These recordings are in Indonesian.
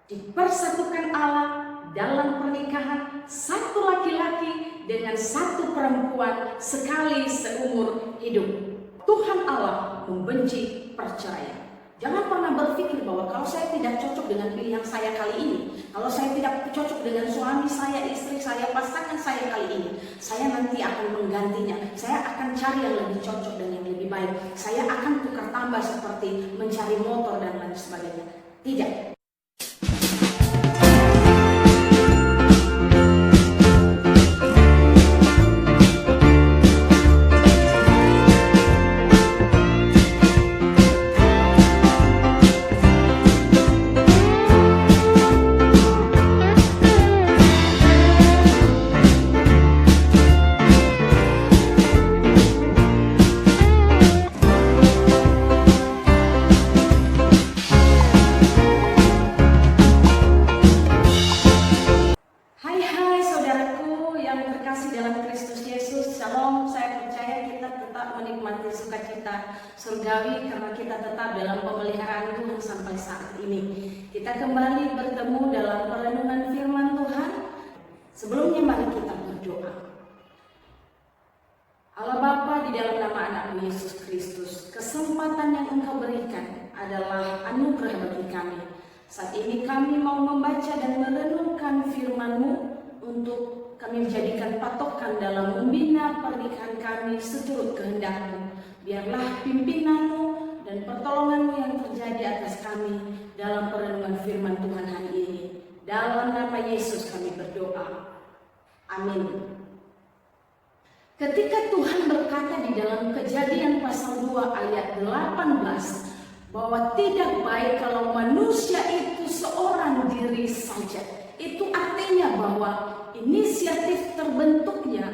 Dipersatukan Allah dalam pernikahan satu laki-laki dengan satu perempuan sekali seumur hidup. Tuhan Allah membenci perceraian. Jangan pernah berpikir bahwa kalau saya tidak cocok dengan pilihan saya kali ini, kalau saya tidak cocok dengan suami saya, istri saya, pasangan saya kali ini, saya nanti akan menggantinya. Saya akan cari yang lebih cocok dan yang lebih baik. Saya akan tukar tambah seperti mencari motor dan lain sebagainya. Tidak. Menikmati sukacita surgawi karena kita tetap dalam pemeliharaan Tuhan sampai saat ini. Kita kembali bertemu dalam perenungan firman Tuhan. Sebelumnya mari kita berdoa. Allah Bapa, di dalam nama anak-Mu Yesus Kristus, kesempatan yang Engkau berikan adalah anugerah bagi kami. Saat ini kami mau membaca dan merenungkan firman-Mu untuk kami menjadikan patokan dalam membina pernikahan kami seturut kehendak-Mu. Biarlah pimpinan-Mu dan pertolongan-Mu yang terjadi atas kami dalam perenungan firman Tuhan hari ini. Dalam nama Yesus kami berdoa. Amin. Ketika Tuhan berkata di dalam Kejadian pasal 2 ayat 18 bahwa tidak baik kalau manusia itu seorang diri saja. Itu artinya bahwa inisiatif terbentuknya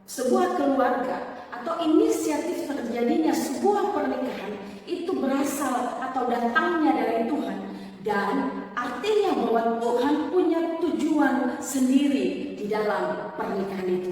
sebuah keluarga atau inisiatif terjadinya sebuah pernikahan itu berasal atau datangnya dari Tuhan, dan artinya bahwa Tuhan punya tujuan sendiri di dalam pernikahan itu.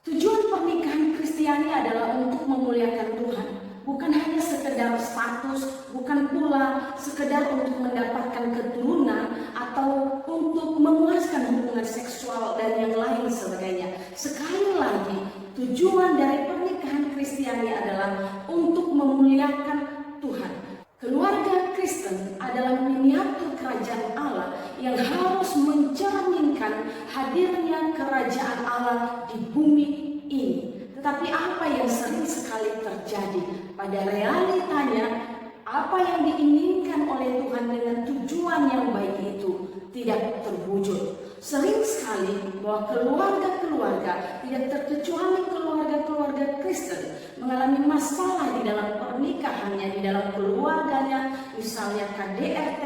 Tujuan pernikahan Kristiani adalah untuk memuliakan Tuhan, bukan hanya sekedar status, bukan pula sekedar untuk mendapatkan keturunan atau untuk memuaskan hubungan seksual dan yang lain sebagainya. Sekali lagi, tujuan dari pernikahan Kristiani adalah untuk memuliakan Tuhan. Keluarga Kristen adalah miniatur kerajaan Allah yang harus mencerminkan hadirnya kerajaan Allah di bumi ini. Tetapi apa yang sering sekali terjadi pada realitanya, apa yang diinginkan oleh Tuhan dengan tujuan yang baik itu tidak terwujud. Sering sekali bahwa keluarga-keluarga, tidak terkecuali keluarga-keluarga Kristen, mengalami masalah di dalam pernikahannya, di dalam keluarganya, misalnya KDRT,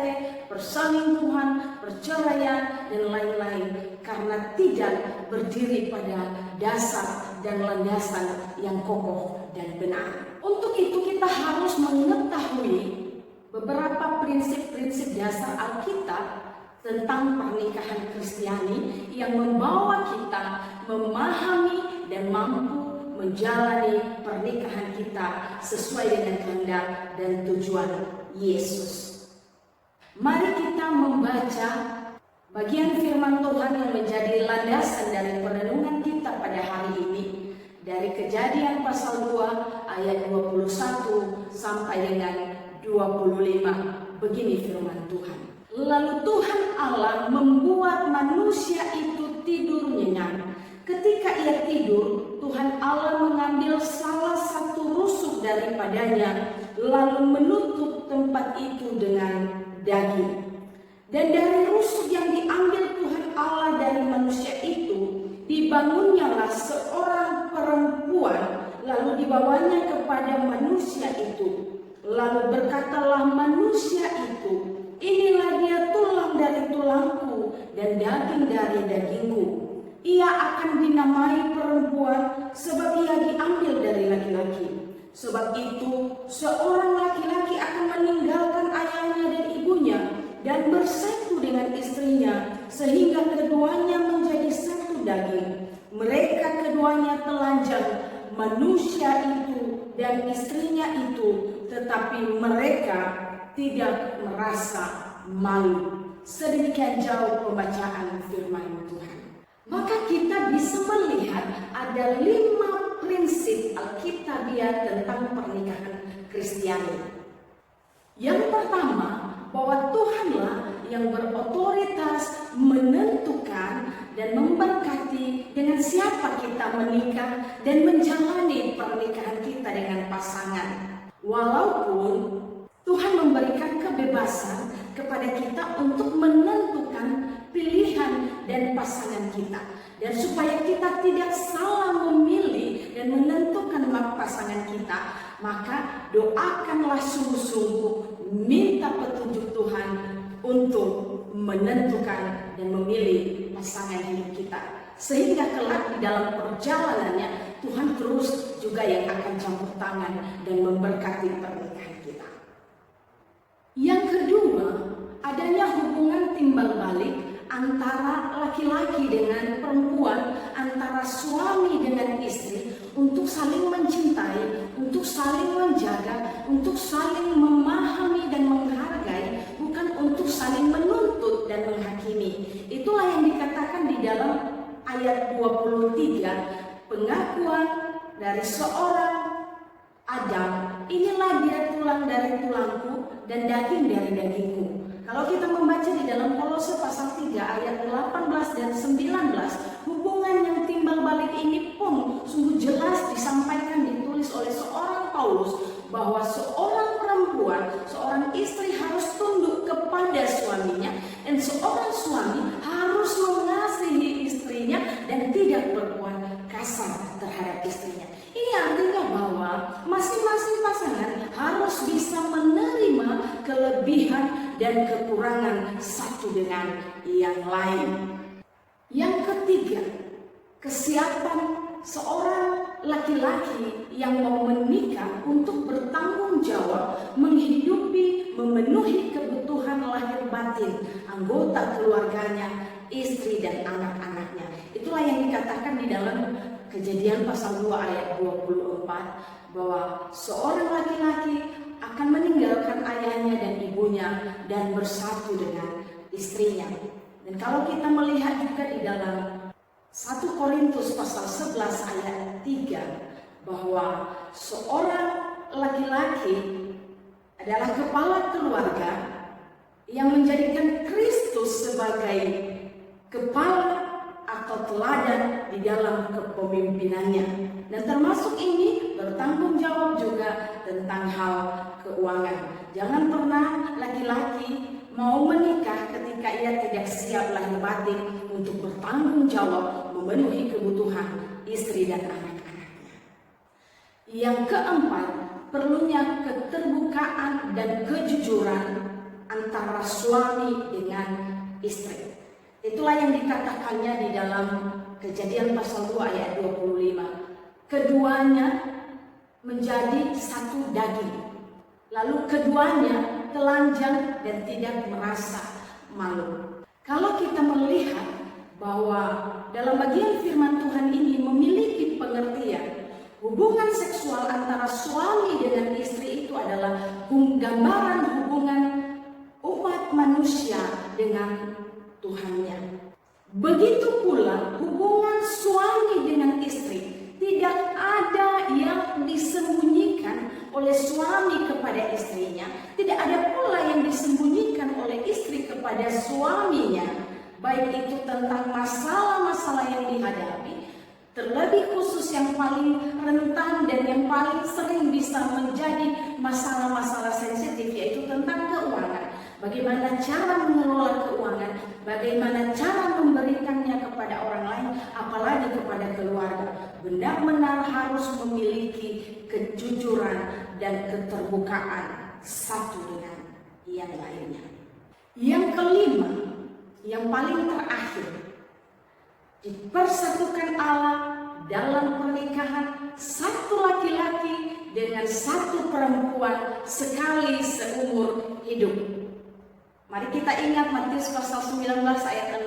perselingkuhan, perceraian, dan lain-lain, karena tidak berdiri pada dasar dan landasan yang kokoh dan benar. Untuk itu kita harus mengetahui beberapa prinsip-prinsip dasar Alkitab tentang pernikahan Kristiani yang membawa kita memahami dan mampu menjalani pernikahan kita sesuai dengan kehendak dan tujuan Yesus. Mari kita membaca bagian firman Tuhan yang menjadi landasan dari perenungan kita pada hari ini. Dari Kejadian pasal 2 ayat 21 sampai dengan 25. Begini firman Tuhan. Lalu Tuhan Allah membuat manusia itu tidur nyenyak. Ketika ia tidur, Tuhan Allah mengambil salah satu rusuk daripadanya, lalu menutup tempat itu dengan daging. Dan dari rusuk yang diambil Tuhan Allah dari manusia itu, dibangunnyalah seorang perempuan, lalu dibawanya kepada manusia itu. Lalu berkatalah manusia itu, inilah dia tulang dari tulangku dan daging dari dagingku. Ia akan dinamai perempuan sebab ia diambil dari laki-laki. Sebab itu seorang laki-laki akan meninggalkan ayahnya dan ibunya dan bersatu dengan istrinya, sehingga keduanya menjadi satu daging. Mereka keduanya telanjang, manusia itu dan istrinya itu, tetapi mereka tidak merasa malu. Sedemikian jauh pembacaan firman Tuhan. Maka kita bisa melihat ada 5 prinsip Alkitabiah tentang pernikahan Kristiani. Yang pertama, bahwa Tuhanlah yang berotoritas menentukan dan memberkati dengan siapa kita menikah dan menjalani pernikahan kita dengan pasangan. Walaupun Tuhan memberikan kebebasan kepada kita untuk menentukan pilihan dan pasangan kita. Dan supaya kita tidak salah memilih dan menentukan pasangan kita, maka doakanlah sungguh-sungguh, minta petunjuk Tuhan untuk menentukan dan memilih pasangan hidup kita. Sehingga kelak di dalam perjalanannya Tuhan terus juga yang akan campur tangan dan memberkati pernikahan kita. Yang kedua, adanya hubungan timbal balik antara laki-laki dengan perempuan, antara suami dengan istri, untuk saling mencintai, untuk saling menjaga, untuk saling memahami dan menghargai, bukan untuk saling menuntut dan menghakimi. Itulah yang dikatakan di dalam ayat 23, pengakuan dari seorang Adam, inilah dia tulang dari tulangku dan daging dari dagingku. Kalau kita membaca di dalam Kolose pasal 3 ayat 18 dan 19, hubungan yang timbal balik ini pun sungguh jelas disampaikan, ditulis oleh seorang Paulus, bahwa seorang perempuan, seorang istri harus tunduk kepada suaminya, dan seorang suami harus mengasihi istrinya dan tidak berbuat kasar terhadap istrinya. Ini artinya bahwa masing-masing pasangan harus bisa menerima kelebihan dan kekurangan satu dengan yang lain. Yang ketiga, kesiapan seorang laki-laki yang mau menikah untuk bertanggung jawab menghidupi, memenuhi kebutuhan lahir batin anggota keluarganya, istri dan anak-anaknya. Itulah yang dikatakan di dalam Kejadian pasal 2 ayat 24, bahwa seorang laki-laki akan meninggalkan ayahnya dan ibunya dan bersatu dengan istrinya. Dan kalau kita melihat juga di dalam 1 Korintus pasal 11 ayat 3, bahwa seorang laki-laki adalah kepala keluarga yang menjadikan Kristus sebagai kepala atau teladan di dalam kepemimpinannya. Dan termasuk ini bertanggung jawab juga tentang hal keuangan. Jangan pernah laki-laki mau menikah ketika ia tidak siap lahir batin untuk bertanggung jawab memenuhi kebutuhan istri dan anak-anaknya. Yang keempat, perlunya keterbukaan dan kejujuran antara suami dengan istri. Itulah yang dikatakannya di dalam Kejadian pasal 2 ayat 25. Keduanya menjadi satu daging. Lalu keduanya telanjang dan tidak merasa malu. Kalau kita melihat bahwa dalam bagian firman Tuhan ini memiliki pengertian, hubungan seksual antara suami dengan istri itu adalah gambaran hubungan umat manusia dengan Tuhannya. Begitu pula hubungan suami dengan istri, tidak ada yang disembunyikan oleh suami kepada istrinya, tidak ada pula yang disembunyikan oleh istri kepada suaminya, baik itu tentang masalah-masalah yang dihadapi, terlebih khusus yang paling rentan dan yang paling sering bisa menjadi masalah-masalah sensitif, yaitu tentang keuangan. Bagaimana cara mengelola keuangan, bagaimana cara memberikannya kepada orang lain, apalagi kepada keluarga. Benar-benar harus memiliki kejujuran dan keterbukaan satu dengan yang lainnya. Yang kelima, yang paling terakhir, dipersatukan Allah dalam pernikahan satu laki-laki dengan satu perempuan sekali seumur hidup. Mari kita ingat Matius pasal 19 ayat 6,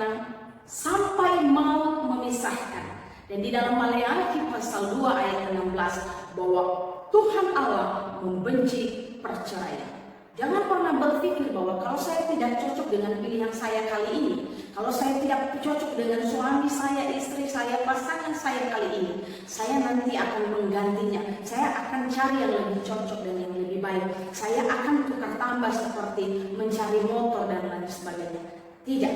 sampai maut memisahkan. Dan di dalam Maleakhi pasal 2 ayat 16, bahwa Tuhan Allah membenci perceraian. Jangan pernah berpikir bahwa kalau saya tidak cocok dengan pilihan saya kali ini, kalau saya tidak cocok dengan suami saya, istri saya, pasangan saya kali ini, saya nanti akan menggantinya. Saya akan cari yang lebih cocok dan yang lebih baik. Saya akan tukar tambah seperti mencari motor dan lain sebagainya. Tidak.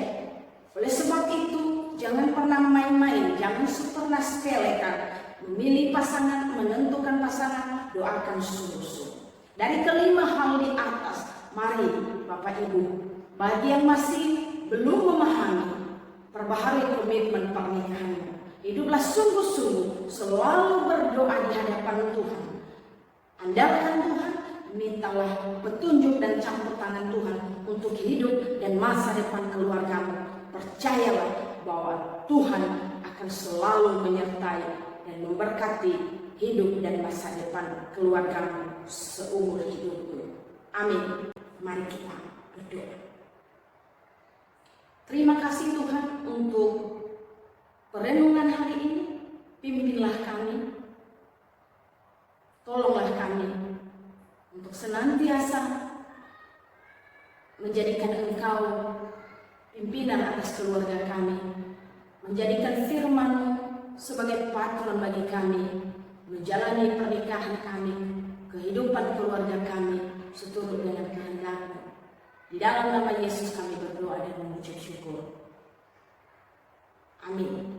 Oleh sebab itu, jangan pernah main-main, jangan pernah sepelekan. Memilih pasangan, menentukan pasangan, doakan sungguh-sungguh. Dari kelima hal di atas, mari Bapak Ibu, bagi yang masih belum memahami, perbaharui komitmen pernikahanmu. Hiduplah sungguh-sungguh, selalu berdoa di hadapan Tuhan. Andalkan Tuhan, mintalah petunjuk dan campur tangan Tuhan untuk hidup dan masa depan keluargamu. Percayalah bahwa Tuhan akan selalu menyertai dan memberkati hidup dan masa depan keluargamu seumur hidupmu. Amin. Mari kita berdoa. Terima kasih Tuhan untuk perenungan hari ini. Pimpinlah kami, tolonglah kami untuk senantiasa menjadikan Engkau pimpinan atas keluarga kami, menjadikan firman-Mu sebagai patron bagi kami, menjalani pernikahan kami, kehidupan keluarga kami seturut dengan kehendak-Mu. Di dalam nama Yesus kami berdoa dan mengucap syukur. Amin.